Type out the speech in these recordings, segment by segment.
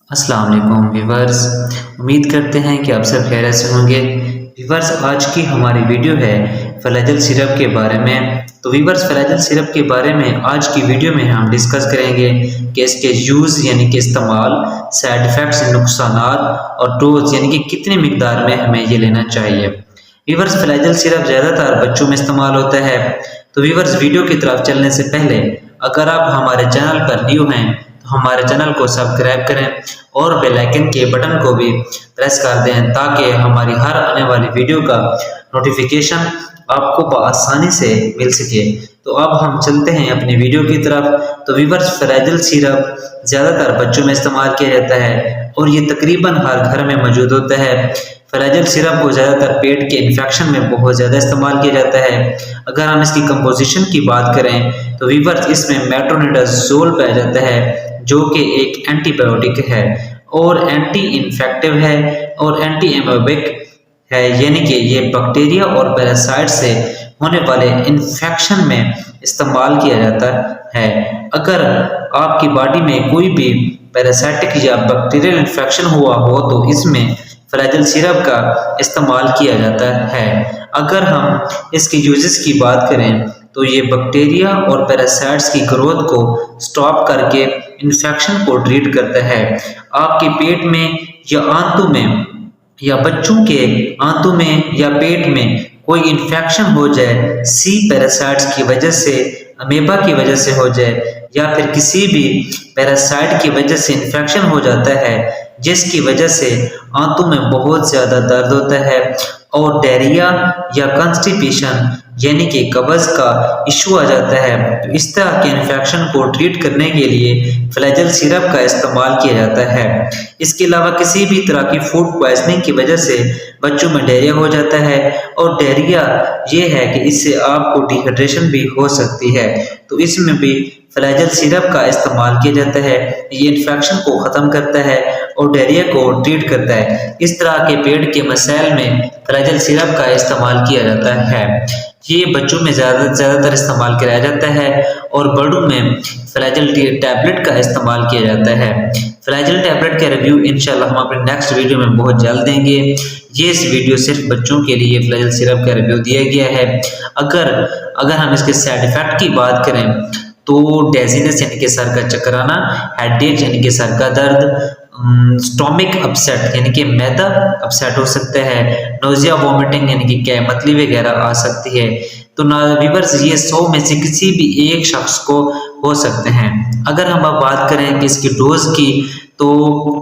अस्सलाम वालेकुम व्यूवर्स, उम्मीद करते हैं कि आप सब खैरियत से होंगे। व्यूवर्स, आज की हमारी वीडियो है फ्लैजेल सिरप के बारे में। तो व्यूवर्स, फ्लैजेल सिरप के बारे में आज की वीडियो में हम डिस्कस करेंगे कि इसके यूज़ यानी कि इस्तेमाल, साइड इफ़ेक्ट्स नुकसानात और डोज यानी कि कितनी मिकदार में हमें ये लेना चाहिए। व्यूवर्स, फ्लैजेल सिरप ज़्यादातर बच्चों में इस्तेमाल होता है। तो व्यूवर्स, वीडियो की तरफ चलने से पहले अगर आप हमारे चैनल पर न्यू हैं तो हमारे चैनल को सब्सक्राइब करें और बेल आइकन के बटन को भी प्रेस कर दें ताकि हमारी हर आने वाली वीडियो का नोटिफिकेशन आपको आसानी से मिल सके। तो अब हम चलते हैं अपनी वीडियो की तरफ। तो व्यूवर्स, फ्लैजेल सिरप ज़्यादातर बच्चों में इस्तेमाल किया जाता है और ये तकरीबन हर घर में मौजूद होता है। फ्लैजेल सिरप को ज़्यादातर पेट के इन्फेक्शन में बहुत ज़्यादा इस्तेमाल किया जाता है। अगर हम इसकी कंपोजिशन की बात करें तो व्यूवर्स, इसमें मेट्रोनिडाज़ोल पाया जाता है जो कि एक एंटीबायोटिक है और एंटी इन्फेक्टिव है और एंटी एमोबिक है, यानी कि ये बैक्टीरिया और पैरासाइट से होने वाले इन्फेक्शन में इस्तेमाल किया जाता है। अगर आपकी बॉडी में कोई भी पैरासाइटिक या बैक्टीरियल इन्फेक्शन हुआ हो तो इसमें फ्लैजेल सिरप का इस्तेमाल किया जाता है। अगर हम इसके यूजेस की बात करें तो ये बैक्टीरिया और पैरासाइट्स की ग्रोथ को स्टॉप करके इन्फेक्शन को ट्रीट करता है। आपके पेट में या आंतों में या बच्चों के आंतों में या पेट में कोई इन्फेक्शन हो जाए, सी पैरासाइट्स की वजह से, अमेबा की वजह से हो जाए या फिर किसी भी पैरासाइट की वजह से इन्फेक्शन हो जाता है जिसकी वजह से आंतों में बहुत ज़्यादा दर्द होता है और डायरिया या कॉन्स्टिपेशन यानी कि कब्ज का इशू आ जाता है, तो इस तरह के इन्फेक्शन को ट्रीट करने के लिए फ्लैजेल सिरप का इस्तेमाल किया जाता है। इसके अलावा किसी भी तरह की फूड पॉइजनिंग की वजह से बच्चों में डायरिया हो जाता है और डायरिया ये है कि इससे आपको डिहाइड्रेशन भी हो सकती है, तो इसमें भी फ्लैजेल सिरप का इस्तेमाल किया जाता है। ये इन्फेक्शन को ख़त्म करता है और डायरिया को ट्रीट करता है। इस तरह के पेट के मसाइल में फ्लैजेल सिरप का इस्तेमाल किया जाता है। ये बच्चों में ज़्यादातर इस्तेमाल किया जाता है और बड़ों में फ्लैजेल टैबलेट का इस्तेमाल किया जाता है। फ्लैजेल टैबलेट का रिव्यू इंशाल्लाह हम अपने नेक्स्ट वीडियो में बहुत जल्द देंगे। ये इस वीडियो सिर्फ बच्चों के लिए फ्लैजेल सिरप का रिव्यू दिया गया है। अगर हम इसके साइड इफ़ेक्ट की बात करें तो डेजीनेस यानी कि सर का चकराना, हेडेक यानी कि सर का दर्द, स्टोमिक अपसेट यानी कि मैदा अपसेट हो सकता है, नोजिया वॉमिटिंग यानी कि क्या मतली वगैरह आ सकती है। तो व्यूअर्स, ये 100 में से किसी भी एक शख्स को हो सकते हैं। अगर हम अब बात करें कि इसकी डोज की तो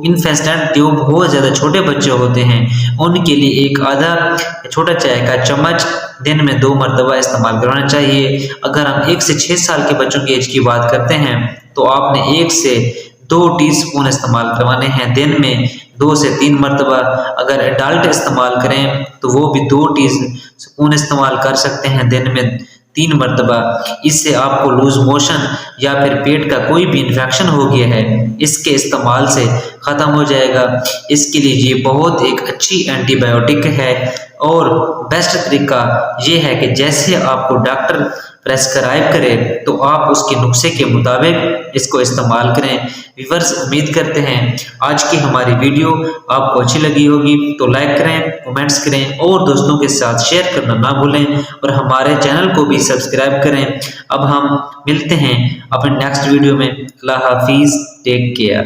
इन्फेस्टेंट जो बहुत ज़्यादा छोटे बच्चे होते हैं उनके लिए एक आधा छोटा चाय का चम्मच दिन में 2 मरतबा इस्तेमाल करना चाहिए। अगर हम 1 से 6 साल के बच्चों की एज की बात करते हैं तो आपने 1 से 2 टीस्पून इस्तेमाल करवाने हैं दिन में 2 से 3 मरतबा। अगर एडल्ट इस्तेमाल करें तो वो भी 2 टीस्पून इस्तेमाल कर सकते हैं दिन में 3 मरतबा। इससे आपको लूज मोशन या फिर पेट का कोई भी इन्फेक्शन हो गया है इसके इस्तेमाल से ख़त्म हो जाएगा। इसके लिए ये बहुत एक अच्छी एंटीबायोटिक है और बेस्ट तरीका ये है कि जैसे आपको डॉक्टर प्रेस्क्राइब करे तो आप उसके नुस्खे के मुताबिक इसको इस्तेमाल करें। व्यूअर्स, उम्मीद करते हैं आज की हमारी वीडियो आपको अच्छी लगी होगी, तो लाइक करें, कमेंट्स करें और दोस्तों के साथ शेयर करना ना भूलें और हमारे चैनल को भी सब्सक्राइब करें। अब हम मिलते हैं अपने नेक्स्ट वीडियो में। अल्लाह हाफिज़, टेक केयर।